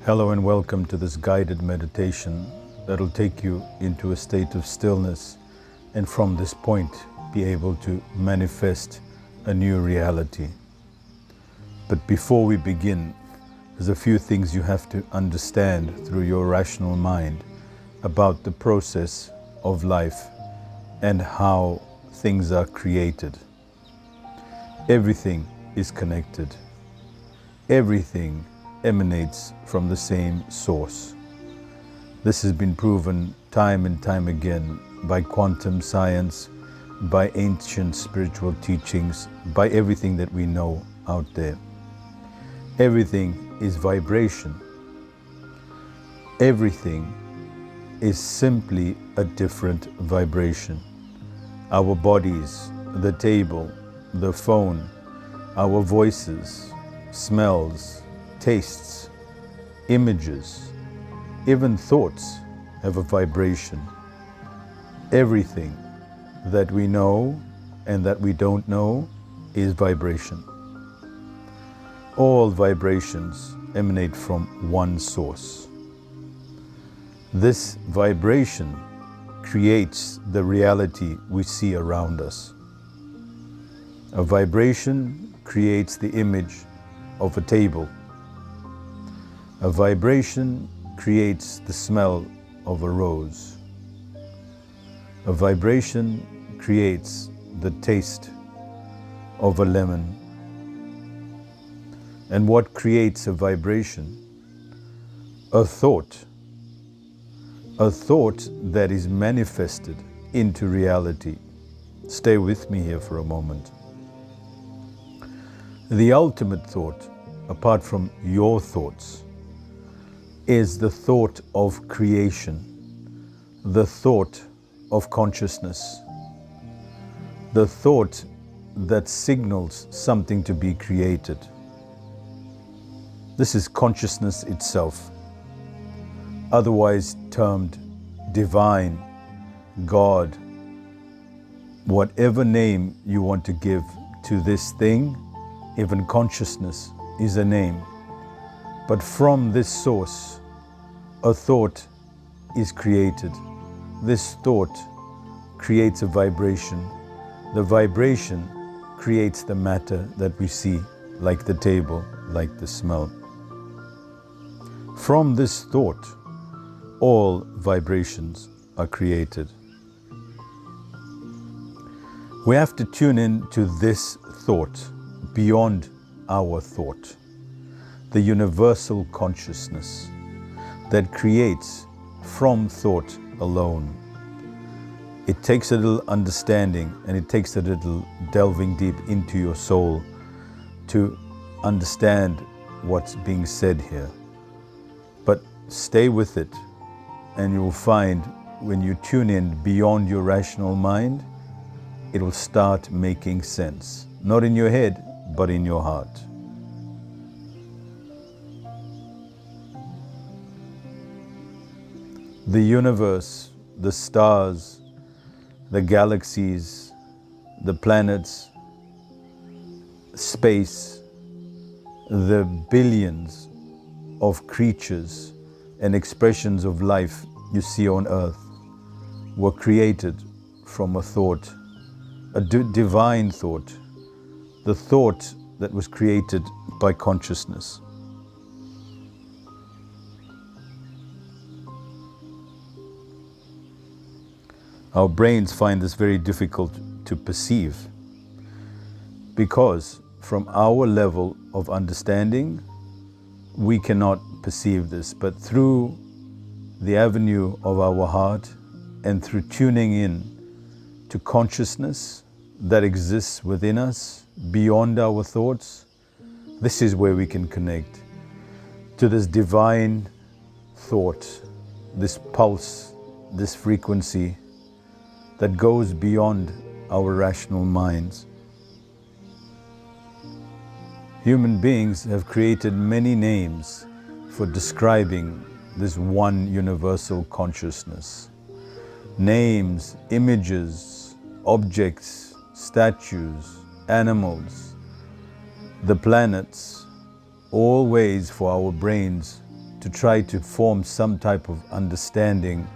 Hello and welcome to this guided meditation that will take you into a state of stillness and from this point be able to manifest a new reality. But before we begin, there's a few things you have to understand through your rational mind about the process of life and how things are created. Everything is connected. Everything emanates from the same source. This has been proven time and time again by quantum science, by ancient spiritual teachings, by everything that we know out there. Everything is vibration. Everything is simply a different vibration. Our bodies, the table, the phone, our voices, smells, tastes, images, even thoughts have a vibration. Everything that we know and that we don't know is vibration. All vibrations emanate from one source. This vibration creates the reality we see around us. A vibration creates the image of a table. A vibration creates the smell of a rose. A vibration creates the taste of a lemon. And what creates a vibration? A thought. A thought that is manifested into reality. Stay with me here for a moment. The ultimate thought, apart from your thoughts, is the thought of creation, the thought of consciousness, the thought that signals something to be created. This is consciousness itself, otherwise termed divine, God, whatever name you want to give to this thing. Even consciousness is a name. But from this source, a thought is created. This thought creates a vibration. The vibration creates the matter that we see, like the table, like the smell. From this thought, all vibrations are created. We have to tune in to this thought, beyond our thought, the universal consciousness that creates from thought alone. It takes a little understanding and it takes a little delving deep into your soul to understand what's being said here. But stay with it and you'll find when you tune in beyond your rational mind, it will start making sense. Not in your head, but in your heart. The universe, the stars, the galaxies, the planets, space, the billions of creatures and expressions of life you see on earth were created from a thought, a divine thought, the thought that was created by consciousness. Our brains find this very difficult to perceive because from our level of understanding, we cannot perceive this. But through the avenue of our heart and through tuning in to consciousness that exists within us, beyond our thoughts, this is where we can connect to this divine thought, this pulse, this frequency that goes beyond our rational minds. Human beings have created many names for describing this one universal consciousness. Names, images, objects, statues, animals, the planets, all ways for our brains to try to form some type of understanding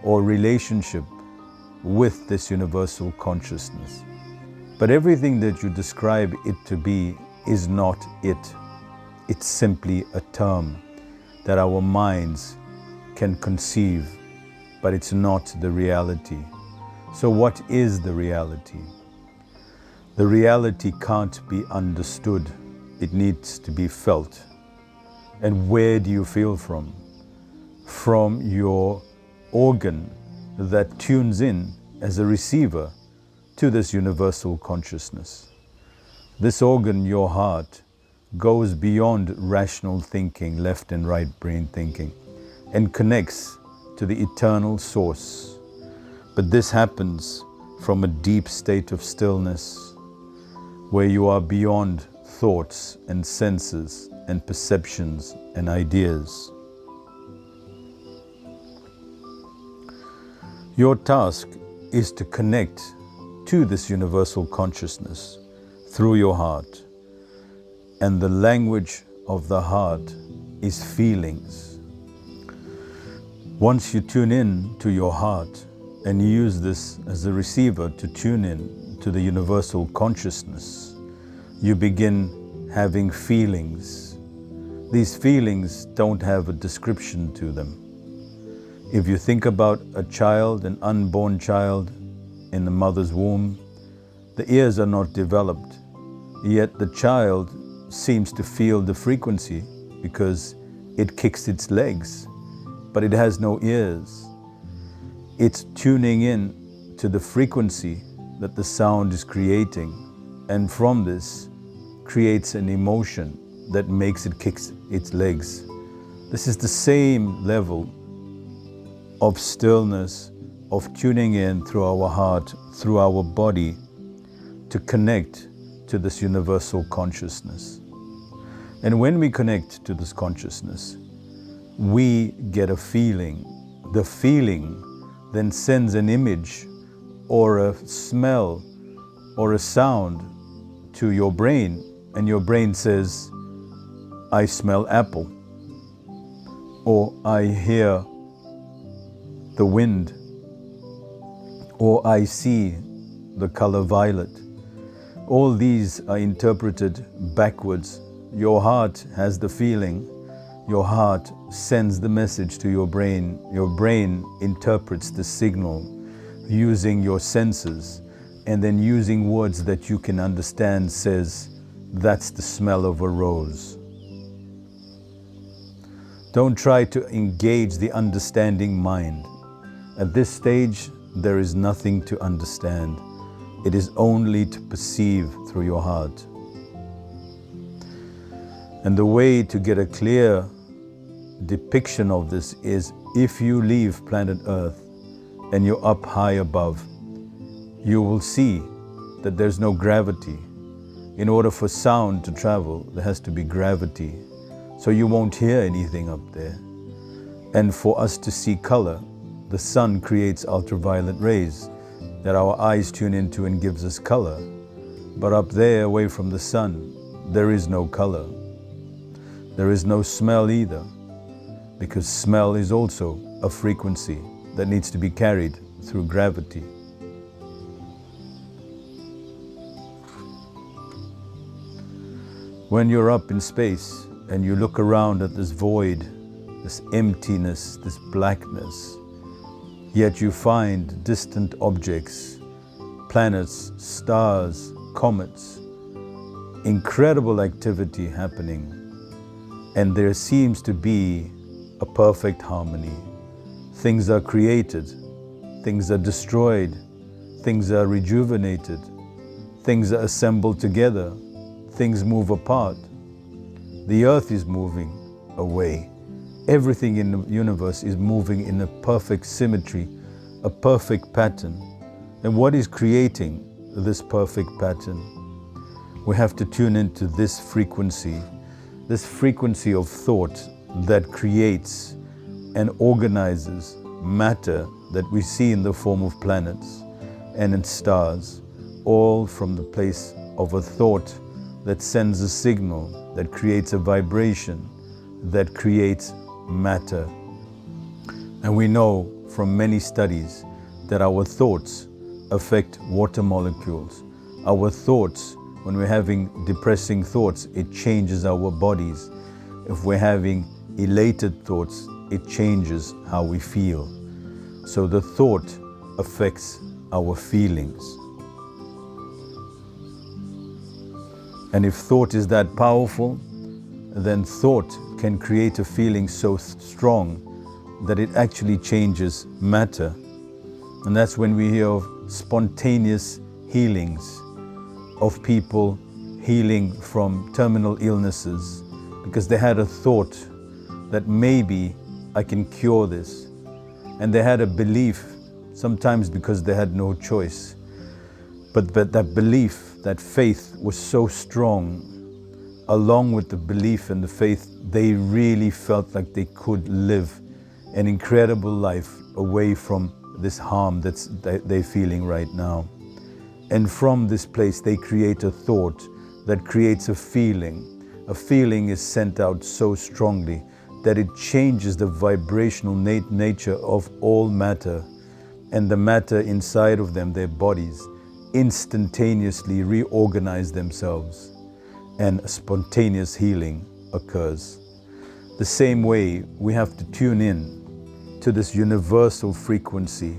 or relationship with this universal consciousness. But everything that you describe it to be is not it. It's simply a term that our minds can conceive, but it's not the reality. So what is the reality? The reality can't be understood. It needs to be felt. And where do you feel from? From your organ that tunes in as a receiver to this universal consciousness. This organ, your heart, goes beyond rational thinking, left and right brain thinking, and connects to the eternal source. But this happens from a deep state of stillness, where you are beyond thoughts and senses and perceptions and ideas. Your task is to connect to this universal consciousness through your heart. And the language of the heart is feelings. Once you tune in to your heart and use this as a receiver to tune in to the universal consciousness, you begin having feelings. These feelings don't have a description to them. If you think about a child, an unborn child in the mother's womb, the ears are not developed, yet the child seems to feel the frequency because it kicks its legs, but it has no ears. It's tuning in to the frequency that the sound is creating, and from this creates an emotion that makes it kick its legs. This is the same level of stillness, of tuning in through our heart, through our body, to connect to this universal consciousness. And when we connect to this consciousness, we get a feeling. The feeling then sends an image or a smell or a sound to your brain, and your brain says, I smell apple, or I hear the wind, or I see the color violet. All these are interpreted backwards. Your heart has the feeling. Your heart sends the message to your brain. Your brain interprets the signal using your senses, and then using words that you can understand says, that's the smell of a rose. Don't try to engage the understanding mind. At this stage, there is nothing to understand. It is only to perceive through your heart. And the way to get a clear depiction of this is, if you leave planet Earth and you're up high above, you will see that there's no gravity. In order for sound to travel, there has to be gravity. So you won't hear anything up there. And for us to see color, the sun creates ultraviolet rays that our eyes tune into and gives us color. But up there, away from the sun, there is no color. There is no smell either, because smell is also a frequency that needs to be carried through gravity. When you're up in space and you look around at this void, this emptiness, this blackness, yet you find distant objects, planets, stars, comets, incredible activity happening, and there seems to be a perfect harmony. Things are created, things are destroyed, things are rejuvenated, things are assembled together, things move apart. The earth is moving away. Everything in the universe is moving in a perfect symmetry, a perfect pattern. And what is creating this perfect pattern? We have to tune into this frequency of thought that creates and organizes matter that we see in the form of planets and in stars, all from the place of a thought that sends a signal, that creates a vibration, that creates matter. And we know from many studies that our thoughts affect water molecules. Our thoughts, when we're having depressing thoughts, it changes our bodies. If we're having elated thoughts, it changes how we feel. So the thought affects our feelings. And if thought is that powerful, then thought can create a feeling so strong that it actually changes matter. And that's when we hear of spontaneous healings, of people healing from terminal illnesses, because they had a thought that maybe I can cure this. And they had a belief, sometimes because they had no choice. But that belief, that faith was so strong. Along with the belief and the faith, they really felt like they could live an incredible life away from this harm that they're feeling right now. And from this place, they create a thought that creates a feeling. A feeling is sent out so strongly that it changes the vibrational nature of all matter. And the matter inside of them, their bodies, instantaneously reorganize themselves, and a spontaneous healing occurs. The same way, we have to tune in to this universal frequency,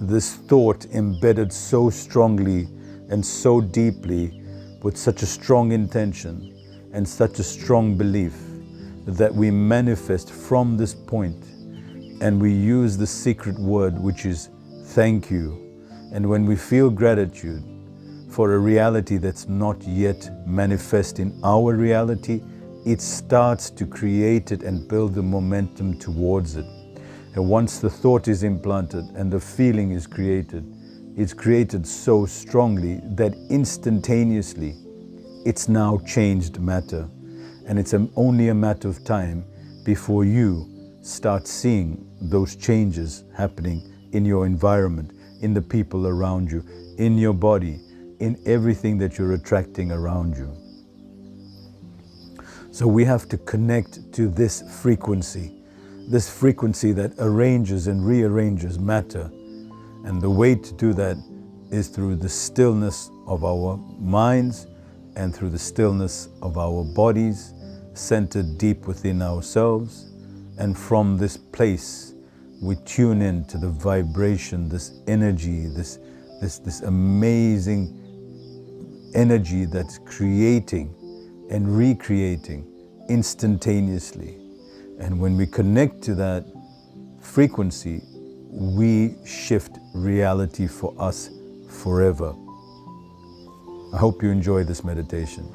this thought embedded so strongly and so deeply with such a strong intention and such a strong belief that we manifest from this point, and we use the secret word, which is thank you. And when we feel gratitude for a reality that's not yet manifest in our reality, it starts to create it and build the momentum towards it. And once the thought is implanted and the feeling is created, it's created so strongly that instantaneously it's now changed matter. And it's only a matter of time before you start seeing those changes happening in your environment, in the people around you, in your body, in everything that you're attracting around you. So we have to connect to this frequency that arranges and rearranges matter. And the way to do that is through the stillness of our minds and through the stillness of our bodies, centered deep within ourselves. And from this place, we tune in to the vibration, this energy, this amazing energy that's creating and recreating instantaneously. And when we connect to that frequency, we shift reality for us forever. I hope you enjoy this meditation.